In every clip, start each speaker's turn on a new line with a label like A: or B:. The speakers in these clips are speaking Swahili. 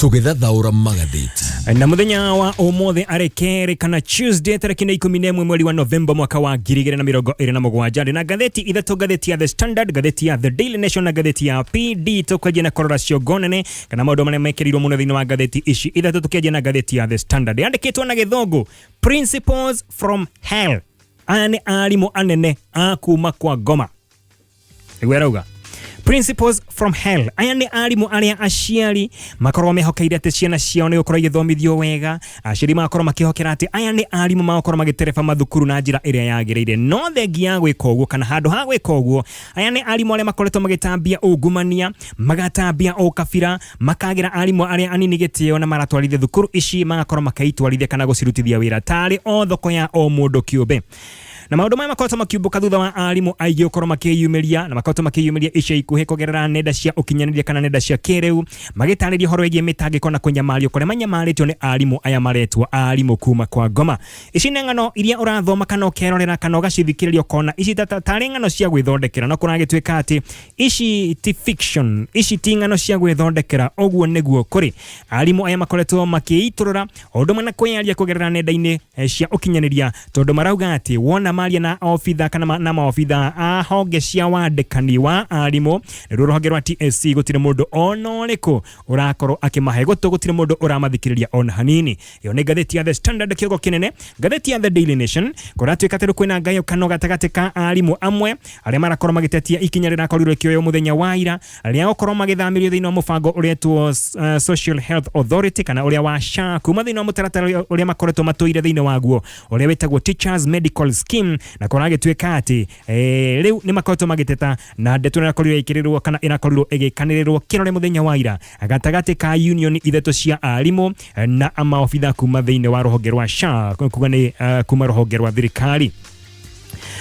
A: Tũgĩthathaũra magathĩti.
B: Na muthenya wa ũmũthĩ arĩ kerĩ kana Tuesday tarĩki 11 mweri wa November mwaka wa 2027 na ngathĩti ithatũ, ngathĩti ya The Standard, ngathĩti ya The Daily Nation na ngathĩti ya PD. Tũkwendia na korora ciongo nene kana maũndũ marĩa mekĩrirwo mũno thĩinĩ wa ngathĩti ici ithatũ, tũkwendia na ngathĩti ya The Standard yandĩkĩtwo na gĩthũngũ Principles from Hell. Aya nĩ arimũ anene a kuma kwa ngoma. Igwerauga Principles from Hell. Aya nĩ arimũ arĩa aciari makorwo mehokeire atĩ ciana ciao nĩ gũkorwo igĩthomithio wega. Aciari makorwo makĩhokera atĩ aya nĩ arimũ makorwo magĩtereba mathukuru na njĩra ĩrĩa yagĩrĩire. No thengi ya gwĩka ũguo kana handũ ha gwĩka ũguo, aya nĩ arimũ arĩa makoretwo magĩtambia ungumania, magatambia ũkabira, makagĩra arimũ arĩa anini gĩtĩo na maratwarithia thukuru ici magakorwo makaitwarithia kana gũcirutithia wĩra tarĩ o thoko ya o mũndũ kĩũmbe. Na maũndũ maya makoretwo makiumbũka thutha wa arimũ aingĩ gũkorwo makĩyumĩria na makoretwo makĩyumĩria ica ikuhĩ kũgerera nenda cia ũkinyanĩria kana nenda cia kĩrĩu magĩtarĩria ũhoro wĩgiĩ mĩtangĩko na kũnyamario kũrĩa manyamarĩtio nĩ arimũ aya maretwo arimũ kuma kwa ngoma. Ici nĩ ng'ano iria ũrathoma kana ũkerorera kana ũgacithikĩrĩria ũkona ici tarĩ ng'ano cia gwĩthondekera, no kũragĩtuĩka atĩ ici ti fiction, ici ti ng'ano cia gwĩthondekera. Ũguo nĩguo kũrĩ arimũ aya makoretwo makĩitũrũra ũndũ ũmwe na kwĩyaria kũgerera nenda-inĩ cia ũkinyanĩria, tondũ marauga atĩ wona maria na ofitha kana na maofitha a honge cia wandĩkani wa arimũ nĩruo rũhonge rwa TSC gũtirĩ mũndũ ona ũrĩkũ ũrakorwo akĩmahe gũtũ, gũtirĩ mũndũ ũramathikĩrĩria ona hanini. Iyo nĩ ngathĩti ya The Standard kĩogo kĩnene. Ngathĩti ya The Daily Nation kũratuĩka atĩ kwĩna ngayũkano gatagatĩ ka arimũ amwe arĩa marakorwo magĩtetia ikinya rĩrakorirwo rĩkĩoywo mũthenya wa ira arĩa gũkorwo magĩthamirio thĩinĩ wa mũbango ũretwo Social Health Authority kana ũrĩa wa SHA kuma thĩinĩ wa mũtaratara ũrĩa makoretwo matũire thĩinĩ waguo ũrĩa wĩtagwo Teachers Medical Scheme, na kũragĩtuĩka atĩ rĩu nĩ makoretwo magĩteta na ndeto ĩrakorirwo ĩkĩrĩrwo kana ĩrakorirwo ĩgĩkanĩrĩrwo kĩrore mũthenya wa ira gatagatĩ ka union ithatũ cia arimũ na maofitha kuma thĩinĩ wa rũhonge rwa SHA kuga nĩ kuma rũhonge rwa thirikari.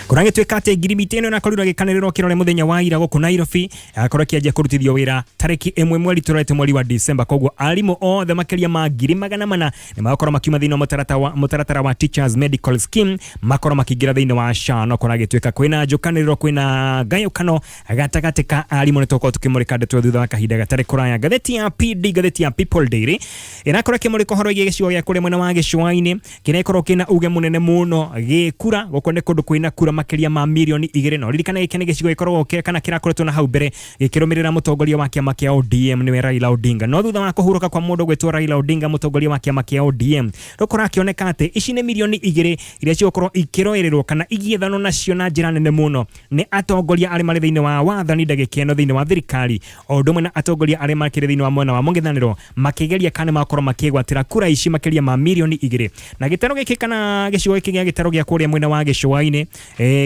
B: Kũragĩtuĩka atĩ ngirimiti ĩno ĩrakorirwo ĩgĩkanĩrĩrwo kĩrore mũthenya wa ira gũkũ Nairobi akorwo kĩanjia kũrutithio wĩra tarĩki 1 mweri tũrete mweri wa December. Koguo arimũ othe makĩria ma 400 nĩ makorwo makiuma thĩinĩ wa mũtaratara wa Teachers Medical Scheme makorwo makĩingĩra thĩinĩ wa SHA. No kũragĩtuĩka kwĩna njũkanĩrĩro, kwĩna ngayũkano gatagatĩ ka arimũ nĩ tũkorwo tũkĩmũrĩka ndeto thutha wa kahinda gatarĩ kũraya. Ngathĩti ya PD, ngathĩti ya People Daily ĩrakorwo ĩkĩmũrĩka ũhoro wĩgiĩ gĩcigo gĩa kũrĩa mwena wa gĩcũa-inĩ kĩrĩa gĩkorwo kĩna uge mũnene mũno gĩkura. Gũkũ nĩ kũndũ kwĩna kura makĩria ma milioni 2. No ririkana gĩkĩ nĩ gĩcigo gĩkoragwo kana kĩrakoretwo na hau mbere gĩkĩrũmĩrĩra mũtongoria wa kĩama kĩa ODM nĩwe Raila Odinga. No thutha wa kũhurũka kwa mũndũ gwĩtwo Raila Odinga mũtongoria wa kĩama kĩa ODM kũrakĩoneka atĩ ici nĩ milioni 2 iria cigũkorwo ikĩroererwo kana igĩethanwo nacio na njĩra nene mũno nĩ atongoria arĩa marĩ thĩinĩ wa wathani ndagĩka ĩno thĩinĩ wa thirikari, o ũndũ ũmwe na atongoria arĩa makĩrĩ thĩinĩ wa mwena wa mũng'ethanĩro makĩgeria kana makorwo makĩgwatĩra kura ici makĩria ma milioni 2. Na gĩtaro gĩkĩ kana gĩcigo gĩkĩ gĩa gĩtaro gĩa kũrĩa mwena wa gĩcũa-inĩ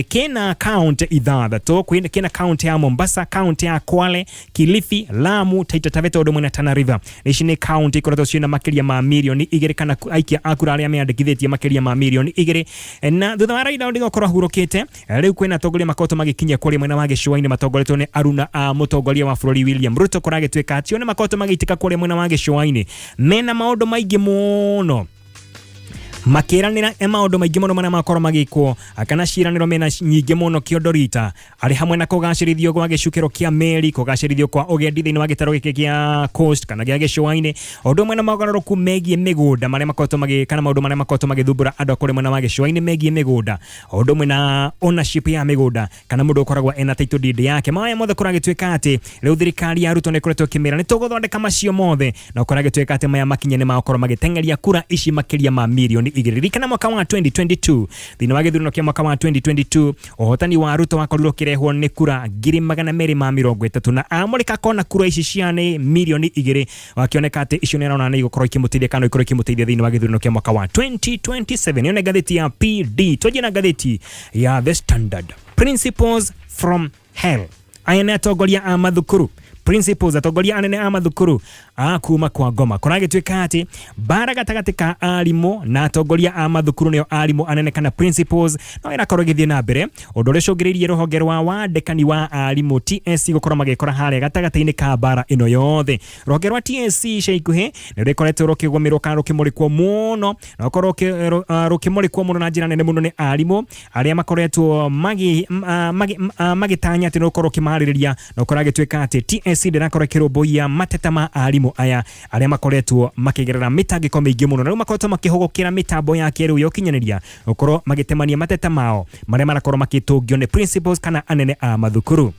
B: kĩna kaunti ithathatũ, kĩna kaunti ya Mombasa, kaunti ya Kwale, Kilifi, Lamu, Taita Taveta ũndũ ũmwe na Tana River. Ici nĩ kaunti ikoretwo ciĩna makĩria ma milioni 2 kana aikia a kura arĩa meandĩkithĩtie makĩria ma milioni 2. Na thutha wa Raila Odinga gũkorwo ahurũkĩte, rĩu kwĩna atongoria makoretwo magĩkinyia kũrĩa mwena wa gĩcũa-inĩ matongoretwo nĩ aruna a mũtongoria wa bũrũri William Ruto. Kũragĩtuĩka atĩ o nĩ makoretwo magĩitĩka kũrĩa mwena wa gĩcũa-inĩ mena maũndũ maingĩ mũno makĩranĩra maũndũ maingĩ mũno marĩa makorwo magĩkwo kana ciĩranĩro mena nyingĩ mũno kĩondorita arĩ hamwe na kũgacĩrithio gwa gĩcukĩro kĩa meri, kũgacĩrithio kwa ũgendi thĩinĩ wa gĩtaro gĩkĩ gĩa coast kana gĩa gĩcũa-inĩ, ũndũ ũmwe na mogarũrũku megiĩ mĩgũnda marĩa makoretwo kana maũndũ marĩa makoretwo magĩthumbũra andũ kũrĩa mwena wa gĩcũa-inĩ megiĩ mĩgũnda, ũndũ ũmwe na ownership ya mĩgũnda kana mũndũ ũkoragwo ena title deed yake. Maya mothe kũragĩtuĩka atĩ rĩu thirikari ya Ruto nĩ ĩkoretwo ĩkĩmĩra nĩ tũgũthondeka macio mothe, na kũragĩtuĩka atĩ maya makinya nĩ makorwo magĩteng'eria kura ici makĩria ma milioni 2. Ririkana mwaka wa 2022 thĩinĩ wa gĩthurano kĩa mwaka wa 2022 ũhotani wa Ruto wakorirwo kĩrehwo nĩ kura 230 na amũrĩka kona kura ici cia nĩ milioni 2 wakĩoneka atĩ icio nĩ arona nĩ igũkorwo ikĩmũteithia kana ikorwo ikĩmũteithia thĩinĩ wa gĩthurano kĩa mwaka wa 2027. Iyo nĩ ngathĩti ya PD. Tũthiĩ na ngathĩti ya The Standard. Principles from Hell. Aya nĩ atongoria a mathukuru. Principles, atongoria anene a mathukuru a kuma kwa ngoma. Kũragĩtuĩka atĩ bara gatagatĩ ka arimũ na atongoria a mathukuru nĩo arimũ anene kana principles no ĩrakorwo ĩgĩthiĩ na mbere, ũndũ ũrĩa ũcũngĩrĩirie rũhonge rwa wandĩkani wa arimũ TSC gũkorwo magĩkora harĩa gatagatĩ-inĩ ka bara ĩno yothe. Rũhonge rwa TSC ica ikuhĩ nĩ rũkoretwo rũkĩgũmĩrwo kana rũkĩmũrĩkwo mũno na rũkorwo rũkĩmũrĩkwo mũno na njĩra nene mũno nĩ arimũ arĩa makoretwo magĩtanya atĩ no rũkorwo rũkĩmaharĩrĩria, na kũragĩtuĩka atĩ TSC ndĩrakorwo ĩkĩrũmbũiya mateta ma arimũ arimu aya aria makoretwo makigerera mitangiko mingi muno na makoretwo makihogokera mitambo ya kiru yokinyaniria ukorwo magitemania mateta mao maria marakorwo makitungio ni principals kana anene a mathukuru.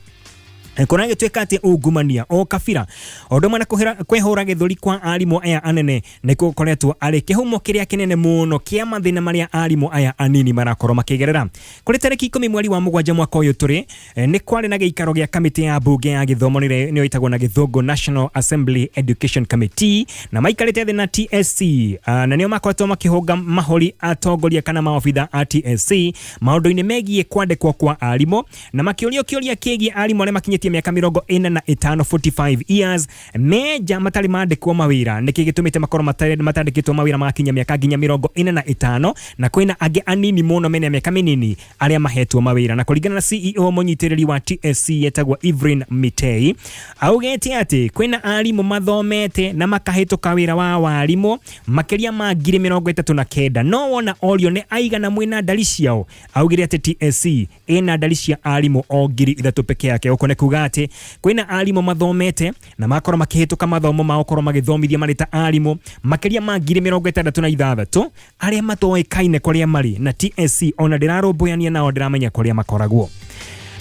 B: Konage twekate ungumania o kabira ondo mwana kwehora githuri kwa arimu aya anene niko koretwo ari kihumo kiria kinene muno kia mathina maria arimu aya anini marakorwo makigerera. Kuri tariki 10 mweri wa mugwanja mwaka uyu turi ni kwari na giikaro gia kamiti ya bunge ya githomo ni itagwo na githungu National Assembly Education Committee na maikarite thina TSC na nio makoretwo makihunga mahori atongoria kana maofitha a TSC maundu-ini megie kwandikwo kwa arimu na makiurio kiegi arimu aria makinyite miaka 45 45 years meja matari mandikwo mawira niki gitumite makoro matandikitwo mawira magakinya miaka nginya 45 na kwina age anini muno mene miaka minini aria mahetwo mawira na kuringana na CEO munyitiriri wa TSC yetagwa Evelyn Mitei augete ati kwina arimu mathomete na makahituka wira wa warimu makiria ma 39 no wona orio ni aigana mwina ndari ciao augire ati TSC ina ndari cia arimu o 3,000 peke yake ukone kuga ati kwina arimu mathomete na makoro makihituka mathomo mao korwo magithomithia marita arimu makiria ma 66 aria matoekaine kuria mari na TSC ona ndirarumbuania nao ndiramenya kuria makoragwo.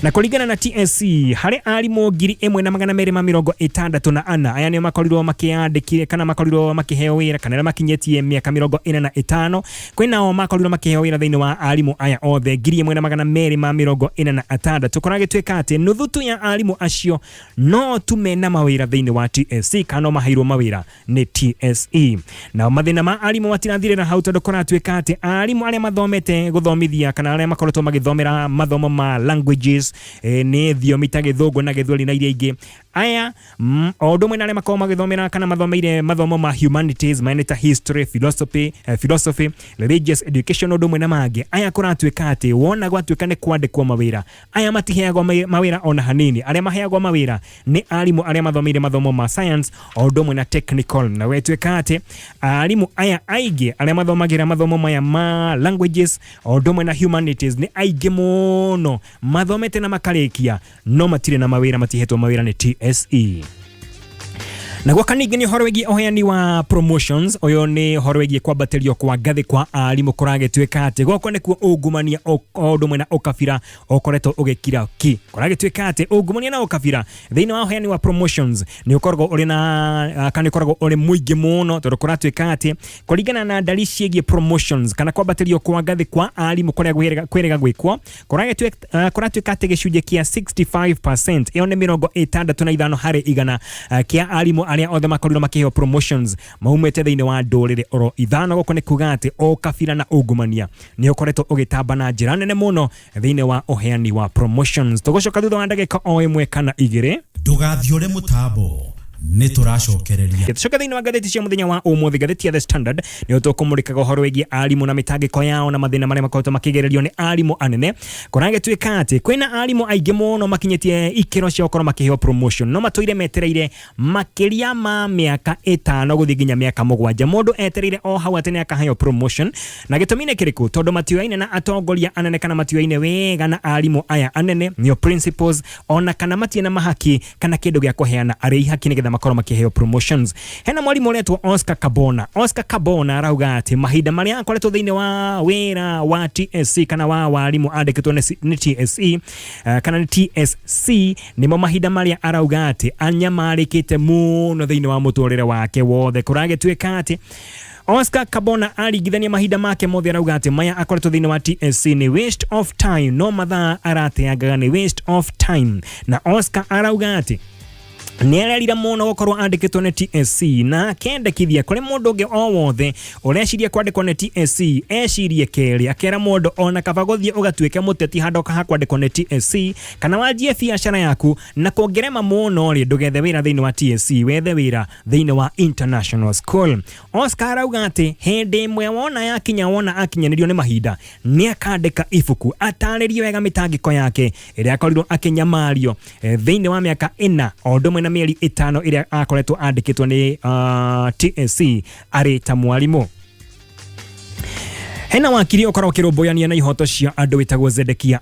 B: Na kuringana na TSC hari arimu 1,264 aya ni makorirwo makiandikire kana makorirwo makiheo wira kana makinyetie miaka 45 kwinao makorirwo makiheo wira thiini wa arimu aya othe 1,246 tukorage twekate nuthutu ya arimu acio no tumena mawira thiini wa TSC kana mahairwo mawira ni TSE na mathina ma arimu matirathirira hau tondu koratwekate arimu aria mathomete guthomithia kana aria makoretwo magithomera mathomo ma languages ni thiomi ta githungu na githweri na iria ingi aya ondo mwena aria makoma githomera kana mathomeire mathomo ma humanities maineta history philosophy religious education ondo mwena mage aya kuratweka ati wona gwatweka ni kwandikwo mawira aya matiheagwo mawira ona hanini aria maheagwo mawira ni arimu aria mathomeire mathomo ma science ondo mwena technical na wetweka ati arimu aya aige aria mathomagira mathomo maya ma languages ondo mwena humanities ni aige muno mathomete na makarikia no matire na mawira matihetwo mawira ni TSE. Na gwa kaningi ni horo wigi oheani wa promotions oyo ni horo wigi kwa baterio kwa gathi kwa arimu kurage tweka ati goko ne ku ugumania ondo mwena okabira okoreto ugekira ki kurage tweka ati ugumania na okabira thiini wa oheani wa promotions ni ukorgo uri na kana ukorgo uri muingi muno tondu kuratweka ati kuringana na ndari ciegi promotions kana kwa baterio kwa gathi kwa arimu kuria kwirega gwikwo kurage tweka ati gicunje kia 65% iyo ni 65 hari igana kia arimu aria othe makorirwo makiheo promotions maumete thiini wa ndurire oro ithano goko ni kuga ati o kabira na ungumania ni ukoretwo ugitamba na njira nene muno thiini wa oheani wa promotions. Tugucoka thutha wa ndagika o imwe kana igiri
A: ndugathiore mutambo ni turacokereria
B: tucoka thiini wa ngathiti cia muthenya wa umuthi ngathiti ya The Standard ni utukumurikaga uhoro wigi arimu na mitangiko yao na mathina maria makoretwo makigererio ni arimu anene kurage twika ati kwina arimu aingi muno makinyetie ikiro cia ukorwo makiheo promotion no matoire metereire makiria ma miaka 5 guthi nginya miaka 7 mundu etereire o hau atene akaheo promotion na gitumine kiriku tondu matioine na atongoria anene kana matioine wega na arimu aya anene nio principals ona kana matie na mahaki kana kindu gia kuheana ari haki ni makoro makiheo promotions. Hena mwalimu uretwo Oscar Kabona arauga ati mahinda maria akoretwo thiini wa wira wa TSC kana wa walimu andikitwo ni TSE kana ni TSC nimo mahinda maria arauga ati anyamarikite muno thiini wa muturire wake wothe kurage tweka ati Oscar Kabona arigithania mahinda make mothe arauga ati maya akoretwo thiini wa TSC ni waste of time no mathaa arateangaga ni waste of time na Oscar arauga ati nererira muno gukorwo andikitwo ni TSC na kendekithia kuri mundu ungi o wothe ureciria kwandikwo ni TSC ecirie keri akera mundu ona kabagothie ugatwike muteti handoka hakwandikwo ni TSC kana wanjie biashara yaku na kuongerema muno ri ndugethe wira thiini wa TSC wethe wira thiini wa international school. Oscar arauga ati hindi imwe wona akinyanirio ni mahinda ni akandika ibuku ataririo wega mitangiko yake iria akorirwo akinyamario thiini wa miaka 4 ondo mwena mieri 5 iria akoretwo andikitwo ni TSC ari ta mwalimu. Hena wakiri okora kirumboyania na ihoto cia andu witagwo Zedekia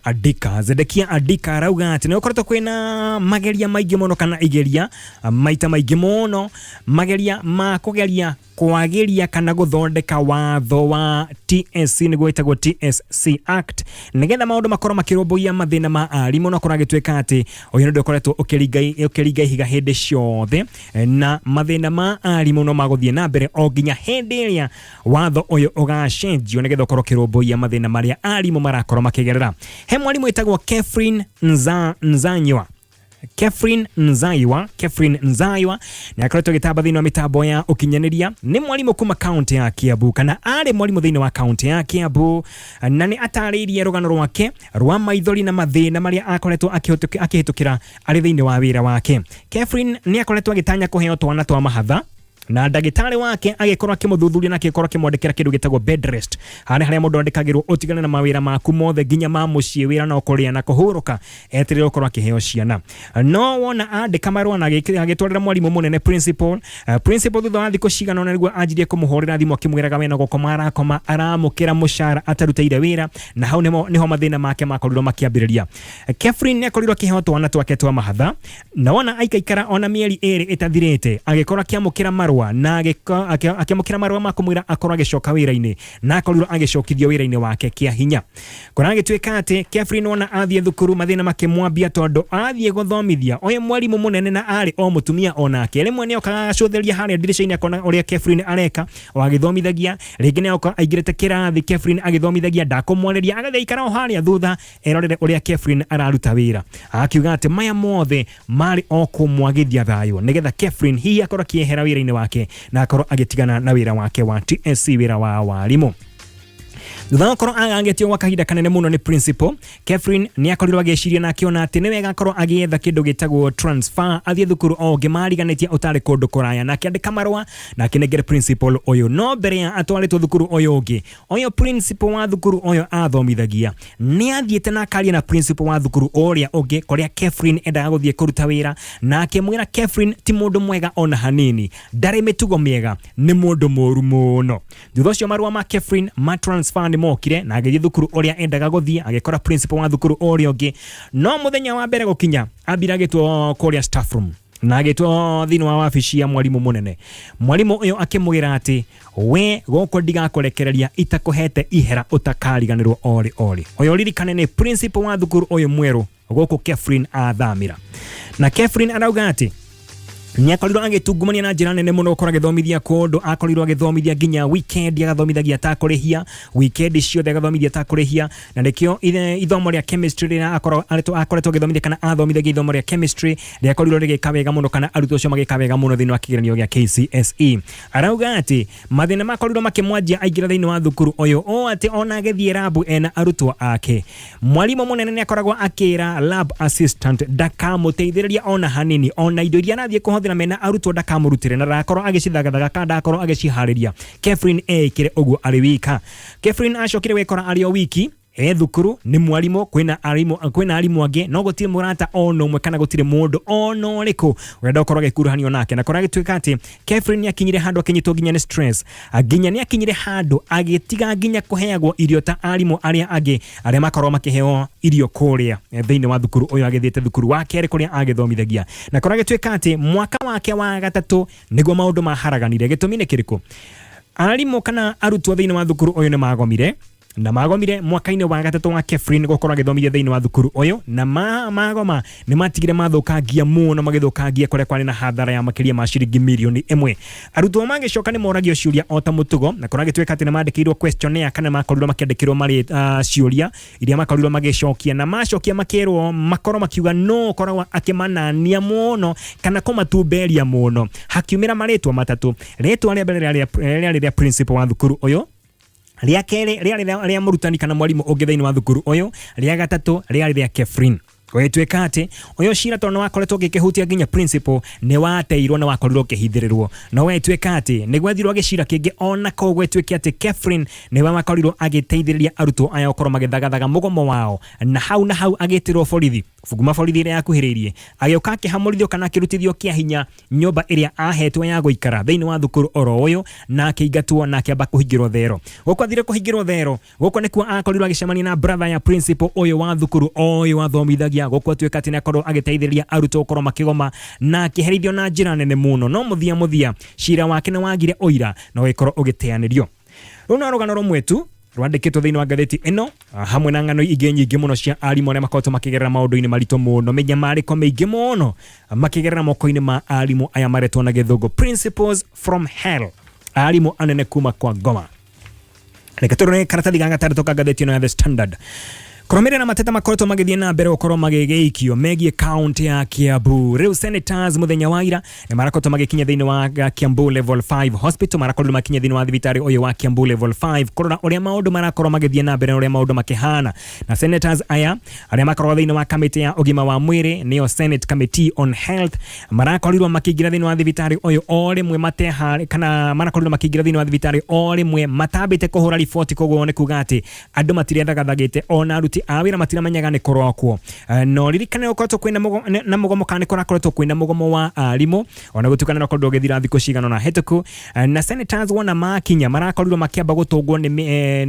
B: Adika arauga ati no koretwo kwina mageria maingi muno kana igeria maita maingi muno mageria ma kugeria kwagiria kana guthondeka watho wa TSC ni gwitagwo TSC Act nigetha maundu makorwo makirumboia mathina ma arimu no koragitweka ati uyu ndio koretwo ukiriga higa hindi ciothe na mathina ma arimu no maguthie na mbere o nginya hindi iria watho uyu ugacenjio nigetha korwo kirumboia mathina maria arimu marakorwo makigerera. He mwalimu etagwo Catherine Nzaiwa ni akoretwo gitamba thini wa mitambo ya ukinyaniria. Ni mwalimu kuma county ya Kiambu kana ari mwalimu thini wa county ya Kiambu na ni atariirie rugano rwake rwa maithori na mathina maria akoretwo akihitukira ari thini wa wira wake. Catherine ni akoretwo agitanya kuheo twana twa mahatha na ndagitari wake agikorwo akimuthuthuria na akikorwo kimwandikira kindu gitagwo bed rest haria mundu andikagirwo utigane na mawira maku mothe nginya ma mucii wira no kuria na kuhuruka etirire ukorwo akiheo ciana. No wona andika marua na agitwarira mwalimu munene principal thutha wa thiku cigana na niguo anjirie kumuhorera thimu akimwiraga wena gukoma arakoma aramukira mushara atarutaire wira na hau niho mathina make makorirwo makiambiriria. Catherine akorirwo akiheo twana twake twa mahatha na wona aikaikara ona mieri eri itathirite agikorwo akiamukira marua na akimukira marua makumwira akorwo agicoka wira-ini na akorirwo agicokithio wira-ini wake kia hinya. Kona agitweka ati Catherine wona athie thukuru mathina makimwambia tondu athie guthomithia oye mwalimu munene na ari o mutumia onake rimwe ni okaga gacutheria haria dirisha-ini akona uria Catherine areka o agithomithagia ringi ni oka aingirite kirathi Catherine agithomithagia ndakumwoneria agathia ikara o haria thutha erorere uria Catherine araruta wira akiuga ati maya mothe mari o kumwagithia thayo nigetha Catherine hi akorwo akiehera wira-ini wake na akorwo agitigana na wira wake wa TSC wira wa walimu. Thutha korwo agangetio gwa kahinda kanene muno ni principal Catherine ni akorirwo ageciria na akiona ati ni wega korwo agietha kindu gitagwo transfer athie thukuru o ngimariganitie utari kundu kuraya na akiandika marua na akinengere principal uyu no mbere ya atwaritwo thukuru uyu ungi uyu principal wa thukuru uyu athomithagia ni athiete na akaria na principal wa thukuru uria ungi kuria Catherine endaga guthie kuruta wira na akimwira Catherine ti mundu mwega ona hanini ndari mitugo miega ni mundu moru muno. Thutha ucio marua ma Catherine ma transfer mokire na agithie thukuru uria endaga guthie agikora principal wa thukuru uria ungi no muthenya wa mbere gukinya ambira gitwo kuria staff room na gitwo thini wa wabici ya mwalimu munene. Mwalimu uyu akimugira ati we goko ndigakurekereria itakuhete ihera utakariganirwo ori uyu ririkane ni principal wa thukuru uyu mweru goko Catherine athamira na Catherine arauga ati ni akorirwo agitungumania na njira nene muno ukora githomithia kundu akorirwo agithomithia nginya weekend agathomithagia ta kurihia weekend ciothe agathomithia ta kurihia na nikio ithomo ria chemistry rira akoretwo agithomithia kana athomithagia ithomo ria chemistry ria akorirwo rigika wega muno kana arutwo acio magika wega muno thini wa kigeranio gia KCSE. Arauga ati mathina makorirwo makimwanjia aingira thini wa thukuru uyu o ati ona agithie lab ena arutwo ake mwalimu munene ni akoragwo akira lab assistant ndakamuteithiriria ona hanini ona indo iria nathie kuhothira mena arutwo ndakamurutire na rakorwo agicithagathaga kana ndakorwo agicihariria. Catherine ekire uguo ari wika. Catherine acokire wekora ari o wiki thukuru ni mwalimu kwina arimu ange no gutire murata ono umwe kana gutire mundu ono riku wenda ukorwo agikuruhanio nake na korwo agitwika ati Catherine ni akinyire handu akinyitwo nginya ni stress aginya ni akinyire handu agitiga nginya kuheagwo irio ta arimu aria ange aria makorwo makiheo irio kuria thiini wa thukuru uyu agithiete thukuru wa keri kuria agithomithagia na korwo agitwika ati mwaka wake wa gatatu niguo maundu maharaganire. Gitumi ni kiriku arimu kana arutwo thiini wa thukuru uyu ni magomire na magomire mwaka-ini wa gatatu wa Catherine gukorwo agithomithia thiini wa thukuru uyu na magoma ni matigire mathukangia muno magithukangia kuria kwari na hathara ya makiria ma ciringi milioni 1. Arutwo magicoka ni moragio ciuria o ta mutugo na korwo agitweka ati ni mandikirwo questionnaire kana makorirwo makiandikirwo mari ciuria iria makorirwo magicokia na macokia makirwo makorwo makiuga no korwo akimanania muno kana kumatumberia muno hakiumira maritwa matatu. Ritwa ria mbere ria principal wa thukuru uyu ria kere ria murutani kana mwalimu ungi thiini wa thukuru uyu ria gatatu ria Catherine. gwetweka ati uyo cira tono wakoretwo gikihutia nginya principal ne wateirwo na wakorirwo kihithirirwo no wetweka ati ne gwethirwo gicira kingi ona ko gwetweka ati Catherine ne wakorirwo agiteithiriria arutwo aya okoro magithagathaga mugomo wao na hau agitirwo borithi fuguma borithi ria yakuhiririe agioka akihamurithio kana kirutithio kia hinya nyumba iria ahetwe ya guikara thiini wa thukuru oro uyu na akiingatwo na akiamba kuhingirwo thero gukwathire kuhingirwo thero guko nikuo akorirwo agicemania na brother ya principal uyu wa thukuru uyu athomithagia guko tweka ati nakorwo agiteithiriria arutwo okoro makigoma na akiherithio na njira nene muno no muthia cira wake ne wagire oira no gikorwo ugiteanirio runa rugano rumwe tu rwandikitwo thiini wa ngatheti ino hamwe na ng'ano ingĩ nyingĩ muno cia arimũ arĩa makoretwo makĩgerera maũndũ-inĩ maritũ mũno mĩnyamarĩko mĩingĩ mũno makĩgerera moko-inĩ ma arimũ aya maretwo na gĩthũngũ principles from hell arimũ anene kuma kwa ngoma reke tũrore karatathi ga gatarũ ka ngatheti ino ya The Standard Kurumira na mateta makoretwo magithie na mbere ukorwo magigeikio megie county ya Kiambu. Riu senators muthenya wa ira ni marakoretwo magikinya thiini wa Kiambu level 5 hospital marakorirwo makinya thiini wa thibitari uyu wa Kiambu level 5 kurora uria maundu marakorwo magithie na mbere uria maundu makihana na senators aya aria makorwo thiini wa committee ya ugima wa mwiri niyo Senate Committee on Health marakorirwo makiingira thiini wa thibitari uyu o rimwe matehari kana marakorirwo makiingira thiini wa thibitari o rimwe matambite kuhura riboti koguo ni kuga ati andu matiriethagathagite ona aruti awira matiramenya ni korokwo no ririkane ukoretwo kwina na mugomo kana korakoretwo kwina mugomo wa arimu ona gutukana na kondo gethira thiko cigano na hetuku na senators wona makinya marakorirwo makiamba gutungwo ni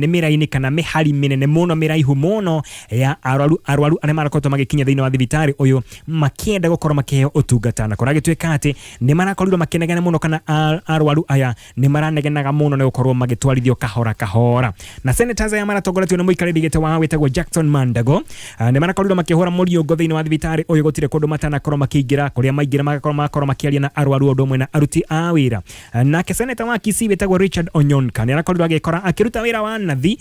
B: miraini kana mihari minene muno miraihu muno ya arwaru aria marakoretwo magikinya thiini wa thibitari uyu makienda gukorwo makiheo utungata na koragitweka ati ni marakorirwo makenegana muno kana arwaru aya ni maranegenaga muno ni gukorwo magitwarithio kahora na senators aya maratongoretio ni muikariri gite wa wetagwo Jackson Mandago ne marakorirwo makihora muriongo thiini wa thibitari uyu gutire kundu matana korwo makiingira kuria maingira magakorwo makiaria na arwaru undu mwe na aruti a wira na senator wa Kisii wetagwo Richard Onyonka ne arakorirwo agikora akiruta wira wa nathi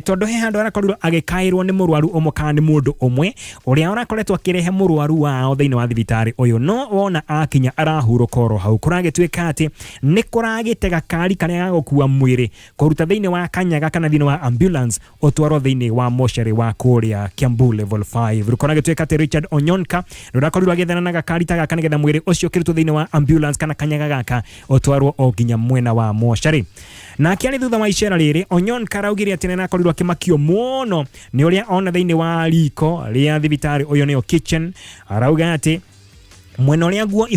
B: tondu he handu arakorirwo agikairwo ni murwaru umwe kana ni mundu umwe uria arakoretwo akirehe murwaru wao thiini wa thibitari uyu no wona akinya arahuruka oro hau kuragitweka ati ni kuragitega kari kana gukua mwiri kuruta thiini wa kanyaga kana thiini wa ambulance utwaro thiini wa moshari wa kuria Kiambu level 5 rukoragitweka ati Richard Onyonka rurakorirwo agethana na gakari ta gaka nigetha mwiri ucio kirutwo thiini wa ambulance kana kanyaga gaka utwarwo o nginya mwena wa moshari na kiari thutha wa icera riri Onyonka raugire ati nena korirwo akimakio muno ni uria ona thiini wa riko ria thibitari uyu niyo kitchen arauga ati mwena uria nguo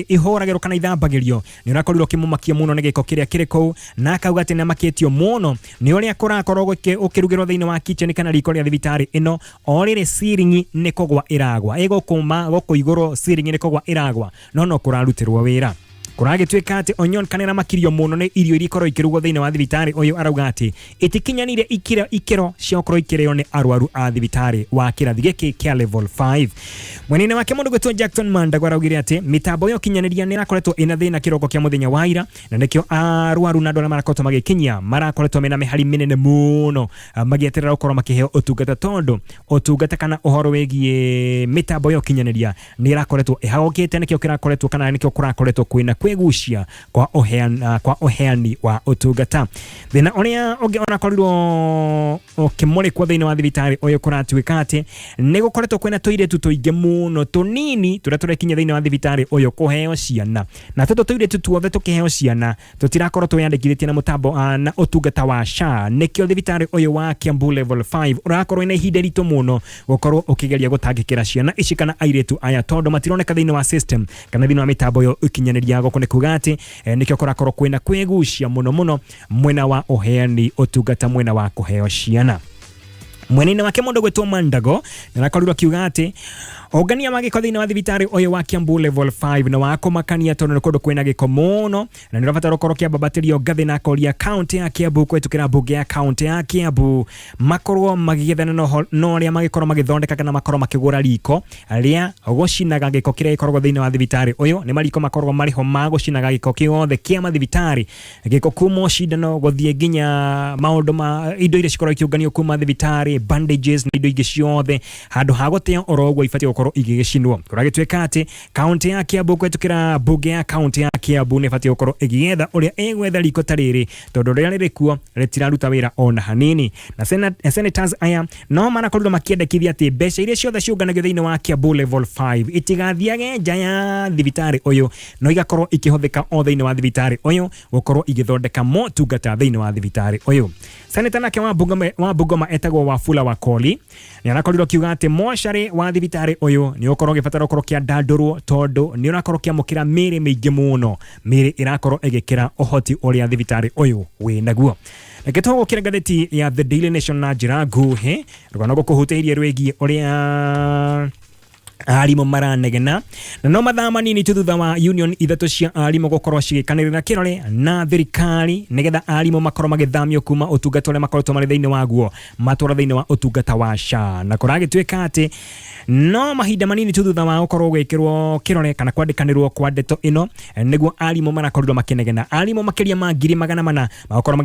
B: ihoragirwo kana ithambagirio ni urakorirwo kimumakia muno ni giko kiria kiri kou na akauga ati namaketio muno ni uria kurakorwo ukirugirwo thiini wa kitchen kana riko ria thibitari ino orire ceiling ni kogwa iragwa igukuma goko iguru ceiling ni kogwa iragwa no kurarutirwo wira kuragitweka ati Onyonka nena makirio muno ni irio iria ikorwo ikirugwo thiini wa thibitari uyu arauga ati itikinyanire ikiro cia okorwo ikireo ni arwaru a thibitari wa kirathi giki kia level 5 mwenene wake mundu gwetwo Jackson Mandago araugire ati mitambo yo kinyaniria ni rakoretwo ina thina kiroko kia muthenya wa ira na nikio arwaru na ndora marakoretwo magikinyia marakoretwo mena mihari minene muno magieterera ukorwo makiheo utungata tondu utungata kana uhoro wegie mitambo yo kinyaniria ni rakoretwo ihagokite nikio kirakoretwo kana nikio kurakoretwo kwina kwegucia kwa oheani wa utungata thina uria ungi orakorirwo ukimurikwo thiini wa thibitari uyu kuratwika ati ni gukoretwo kwina tuiretu tuingi muno tunini turia turekinya thiini wa thibitari uyu kuheo ciana na tuiretu tuothe tukiheo ciana tutirakorwo twiyandikithĩtie na mutambo na utungata wa SHA nikio thibitari uyu wa Kiambu level 5 urakorwo ina ihinda ritu muno gukorwo ukigeria gutangikira ciana ici kana airetu aya tondu matironeka thiini wa system kana thiini wa mitambo yo ikinyaniria goko ni kuga ati nikio kurakorwo kwina kwegucia muno mwena wa uheani utungata mwena wa kuheo ciana mwenene wake mundu gwetwo Mandago narakorirwo akiuga ati ogania magiko thiini wa thibitari uyu wa Kiambu level 5 na wakomakania tondu kundu kwina giko muno na nirabatara ukorwo kiambabatirio ngathi na koria county ya Kiambu kwetukira bunge ya county ya Kiambu makorwo magigethana no ria magikorwo magithondeka kana makorwo makigura riko ria gucinaga giko kiria ikorwo thiini wa thibitari uyu ni mariko makorwo mariho magucinaga giko kiothe kia mathibitari giko kuma cindano guthie nginya maundu ma indo iria cikorwo ikiunganio kuma thibitari thibitarĩ bandages na indo ingĩ ciothe handũ ha gũteo orogwo ibatie gũkorwo igĩgĩcinwo kũragĩtuĩka atĩ kaunti ya Kiambu kwetũkĩra mbunge ya kaunti ya Kiambu nĩ ibatie gũkorwo ĩgĩetha ũrĩa ĩgwetha riko ta rĩrĩ tondũ rĩrĩa rĩrĩ kuo rĩtiraruta wĩra ona hanini na senators aya no marakorirwo makĩendekithia atĩ mbeca iria ciothe ciũnganagio thĩinĩ wa Kiambu level 5 itigathiage nja ya thibitarĩ ũyũ no igakorwo ikĩhũthĩka o thĩinĩ wa thibitarĩ ũyũ gũkorwo igĩthondeka motungata thĩinĩ wa thibitarĩ ũyũ. Senator nake wa Bungoma etagwo Wafula Wakoli nĩ arakorirwo kiuga atĩ mocarĩ wa thibitarĩ ũyũ nĩ ũkorwo ũgĩbatara gũkorwo kĩandandũrwo tondũ nĩ ũrakorwo kĩamũkĩra mĩĩrĩ mĩingĩ mũno, mĩĩrĩ ĩrakorwo ĩgĩkĩra ũhoti ũrĩa thibitarĩ ũyũ wĩnaguo. Reke tũgũkĩra ngathĩti ya The Daily Nation na njĩra nguhĩ rũgano gũkũhutĩirie rwĩgiĩ ũrĩa arimũ maranegena na no mathaa manini tu thutha wa union ithatũ cia arimũ gũkorwo cigĩkanĩrĩra kĩrore na thirikari nĩgetha arimũ makorwo magĩthamio kuma ũtungata ũrĩa makoretwo marĩ thĩinĩ waguo matũra thĩinĩ wa ũtungata wa SHA na kũragĩtuĩka atĩ no mahinda manini tu thutha wa gũkorwo gwĩkĩrwo kĩrore kana kwandĩkanĩrwo kwa ndeto ĩno nĩguo arimũ marakorirwo makĩnegena. Arimũ makĩria ma 400 magakorwo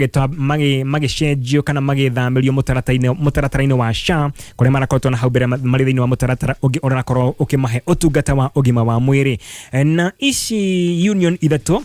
B: magĩcenjio kana magĩthamĩrio mũtaratara-inĩ wa SHA kũrĩa marakoretwo na hau mbere marĩ thĩinĩ wa mũtaratara ũngĩ ũrakorwo ukimahe ũtungata wa ũgima wa mwĩrĩ. Na ici union ithatũ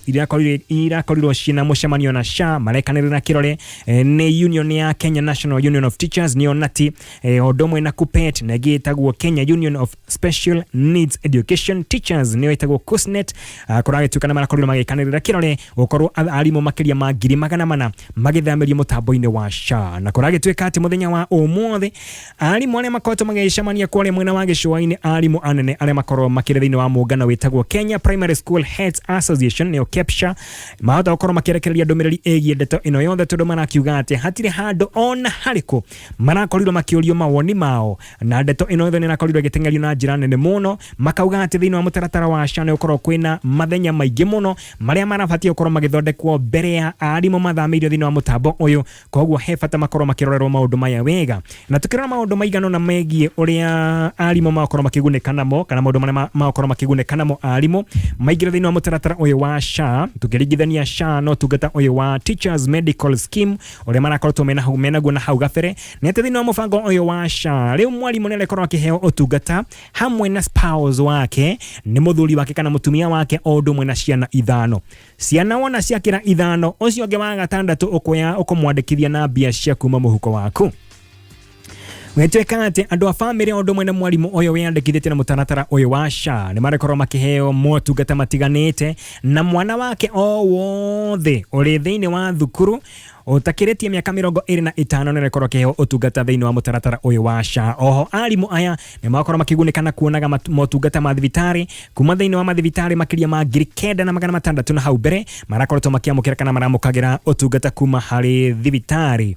B: irakorirwo ciina mũcemanio na SHA marekanĩrĩra kĩrore nĩ union ya Kenya National Union of Teachers nĩo NATI ũndũ ũmwe na KUPPET na ĩngĩ ĩtagwo Kenya Union of Special Needs Education Teachers nĩyo ĩtagwo KUSNET. Kũragĩtuĩka nĩ marakorirwo magĩkanĩrĩra kĩrore gũkorwo arimũ makĩria ma 400 magĩthamĩrio mũtambo-inĩ wa SHA na kũragĩtuĩka atĩ mũthenya wa ũmũthĩ arimũ arĩa makoretwo magĩcemania kũrĩa mwena wa gĩcũa-inĩ arimũ anene arĩa makorwo makĩrĩ thĩinĩ wa mũngano wĩtagwo Kenya Primary School Heads Association nĩyo KEPSHA mahota gũkorwo makĩrekereria ndũmĩrĩri ĩgiĩ ndeto ĩno yothe tondũ marakiuga atĩ hatirĩ handũ ona harĩkũ marakorirwo makĩũrio mawoni mao na ndeto ĩno yothe nĩ ĩrakorirwo ĩgĩteng'erio na njĩra nene mũno makauga atĩ thĩinĩ wa mũtaratara wa SHA nĩ ũkorwo kwĩna mathenya maingĩ mũno marĩa marabatie gũkorwo magĩthondekwo mbere ya arimũ mathamĩirio thĩinĩ wa mũtambo ũyũ koguo he bata makorwo makĩrorerwo maũndũ maya wega na tũkĩrora maũndũ maigana na megiĩ ũrĩa arimũ makorwo makĩgunĩka namo kana maũndũ marĩa makorwo makĩgunĩka namo arimũ maingĩra thĩinĩ wa mũtaratara ũyũ wa SHA tukĩringithania SHA no tungata ũyũ wa Teachers Medical Scheme ũrĩa marakoretwo menaguo na hau gabere nĩ atĩ thĩinĩ wa mũbango ũyũ wa SHA rĩu mwarimũ nĩ arakorwo akĩheo ũtungata hamwe na spouse wake nĩ mũthuri wake kana mũtumia wake o ũndũ ũmwe na ciana 5 ciana wona ciakĩra 5 ũcio ũngĩ wa gatandatũ ũkũmwandĩkithia na mbia cia kuma mũhuko waku. Wetweka atĩ andũ a family o ũndũ ũmwe na mwarimũ ũyũ wĩyandĩkithĩtie na mũtaratara ũyũ wa SHA nĩ marakorwo makĩheo motungata matiganĩte na mwana wake o wothe ũrĩ thĩinĩ wa thukuru utakĩrĩtie mĩaka 25 nĩ rekorwo kĩheo ũtungata thĩinĩ wa mũtaratara ũyũ wa SHA. Oho arimũ aya nĩ makorwo makĩgunĩka na kuonaga motungata ma thibitarĩ kuma thĩinĩ wa mathibitarĩ makĩria ma 9,600 na hau mbere marakoretwo makĩamũkĩra kana maramũkagĩra ũtungata kuma harĩ thibitarĩ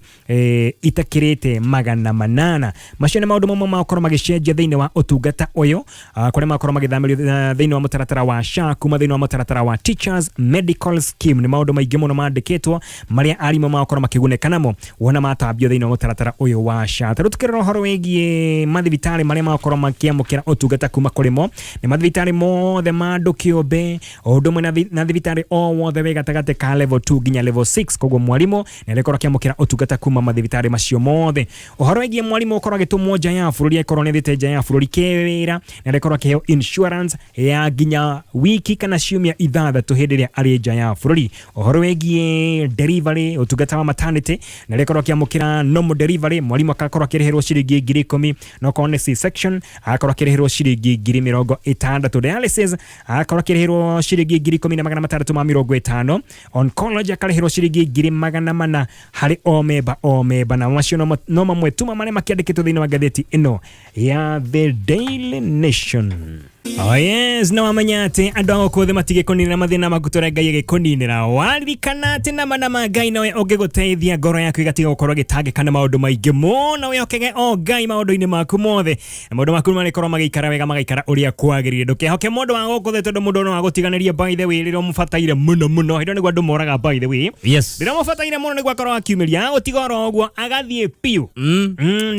B: itakĩrĩte 800. Macio nĩ maũndũ mamwe makorwo magĩcenjia thĩinĩ wa ũtungata ũyũ kũrĩa makorwo magĩthamĩrio thĩinĩ wa mũtaratara wa SHA kuma thĩinĩ wa mũtaratara wa Teachers Medical Scheme. Nĩ maũndũ maingĩ mũno mandĩkĩtwo marĩa arimũ makorwo makĩgunĩka namo wona matambio thĩinĩ wa mũtaratara ũyũ wa SHA. Tarĩu tukĩrora ũhoro wĩgiĩ mathibitarĩ marĩa makorwo makĩamũkĩra ũtungata kuma kũrĩ mo nĩ mathibitarĩ mothe ma andũ kĩũmbe o ũndũ ũmwe na thibitarĩ o wothe wĩ gatagatĩ ka level 2 nginya level 6 koguo mwarimũ nĩ arĩkorwo akĩamũkĩra ũtungata kuma mathibitarĩ macio mothe. Ũhoro wĩgiĩ mwarimũ ũkorwo agĩtũmwo nja ya bũrũri akorwo nĩ athiĩte nja ya bũrũri kĩwĩra nĩ arĩkorwo akĩheo insurance ya nginya wiki kana ciumia 6 hĩndĩ ĩrĩa arĩ nja ya bũrũri. Ũhoro wĩgiĩ delivery ũtungata wa maternity na rekorwo kiamukira normal delivery mwarimũ akakorwo akĩrĩhĩrwo ciringi 10,000 no korwo nĩ C-section akakorwo akĩrĩhĩrwo ciringi 60,000 dialysis akakorwo akĩrĩhĩrwo ciringi 10,650 oncology akarĩhĩrwo ciringi 400 harĩ o memba na macio no mamwe tuma marĩa makĩandĩkĩtwo thĩinĩ wa ngathĩti ĩno ya The Daily Nation. Oh yes, no amanya atĩ andũ a gũkũ thĩ matigĩkũninĩra mathĩna maku tũrĩa Ngai agĩkũninĩra. Waririkana atĩ nama Ngai nawe ũngĩgũteithia ngoro yaku ĩgatiga gũkorwo ĩgĩtangĩka na maũndũ maingĩ mũno wĩhokege o Ngai maũndũ-inĩ maku mothe na maũndũ maku magĩkorwo magĩikara wega magaikara ũrĩa kwagĩrĩire. Ndũkehoke mũndũ wa gũkũ thĩ tondũ mũndũ no agũtiganĩria by the way rĩrĩa mũbataire mũno hĩndĩ nĩguo andũ moraga by the way. Yes. Rĩrĩa mũbataire mũno nĩguo akorwo akiumĩria gũtiga oro ũguo agathiĩ piũ.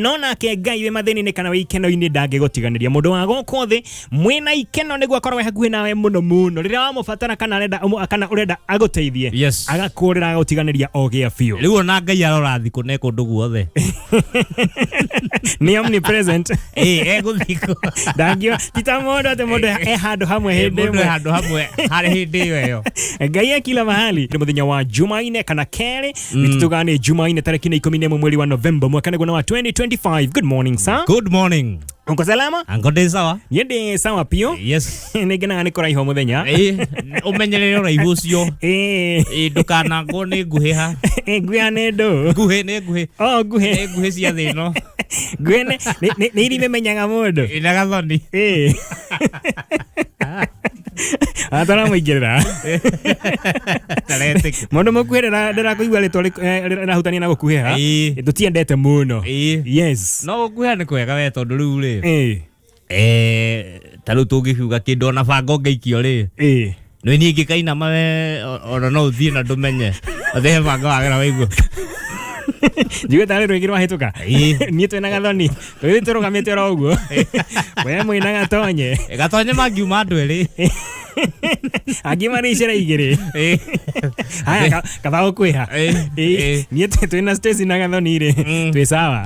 B: No nake Ngai we mathĩna-inĩ kana wĩ ikeno-inĩ ndangĩgũtiganĩria. Mũndũ wa gũkũ thĩ mwina ikeno niguo akorwo hakuhi nawe muno riria wamubatara kana urenda aguteithie agakurira agutiganiria ogia fiu
C: riu ona Ngai arora thiku ne kundu guothe
B: ni omnipresent
C: eguthiko
B: ndangio titamondo ate mondo handu hamwe
C: hari hindi iyo
B: Ngai kila mahali. Ni muthenya wa Jumaine kana kere nitutugane Jumaine tariki 11 mwezi wa November mwaka wa 2025. Good morning sir.
C: Good morning.
B: Unko salama?
C: Anko de sawa?
B: Yende sawa pio?
C: Yes.
B: Negena ni kora iho muthenya.
C: Umenyerere ora ibucio. Ndukana ngo ni nguhiha.
B: Nguhiha ne ndo.
C: Nguhi ne nguhi.
B: Oh nguhi.
C: Nguhi cia thino.
B: Nguhi ni iri memenyaga mundu.
C: Ina gathoni.
B: Atara muingirira.
C: Taretik.
B: Mundu mukwirira ndira kuigwa ritwa rihutania na gukuhiha. Tutiendete muno. Yes.
C: No gukuhiha ni kwega we tondu riu ri. Taru tungikiuga kindu na bango ngeikio ri. No ni ngikaina mawe ona no uthie na ndumenye. Othe bango wagera waigua.
B: Jiwe tare rwigirwa hituka. Ni twena gathoni. Twi turugamite ora uguo. We mwina gatonye.
C: Gatonye mangiuma ndweri.
B: Agimari cira igiri. Haya kabago kwiha. Ni twena stress na gathoni ri. Twi sawa.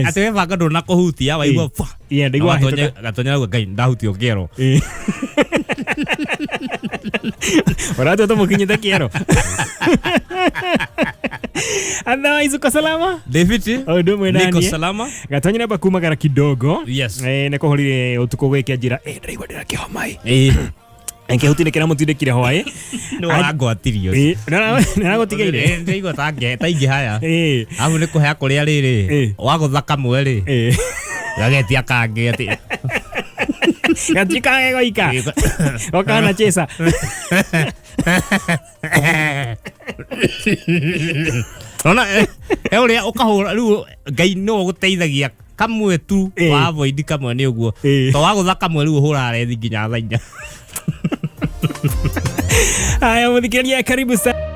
C: Ate we banga nduna kuhutia waigua.
B: Ye ndigwa hituka.
C: Gatonya gwa Ngai ndahutio kiero.
B: Ora tu mukinyita kiero. Otherwise uko salama?
C: David?
B: Ndu mwena
C: niko salama.
B: Gatonyera bakumagara kidogo.
C: Yes.
B: Neko horire utuko gwekia njira. Ndaigwa ndira kihomai. Enke hutine kira mutinde kire hoae.
C: No agwatirio.
B: Na gutigeire.
C: Ndaigwa taingi haya. Amu ni kuhea kuria riri. Wagutha kamwe ri. Gagetia kangi ati.
B: Gatika egoika. Okana chesa.
C: Ona uria ukahura riu Ngai no guteithagia kamwe tu wa avoid kamwe ni uguo to wagutha kamwe riu hura rethi nginya thainya.
B: Haya muthikiriria karibu sana.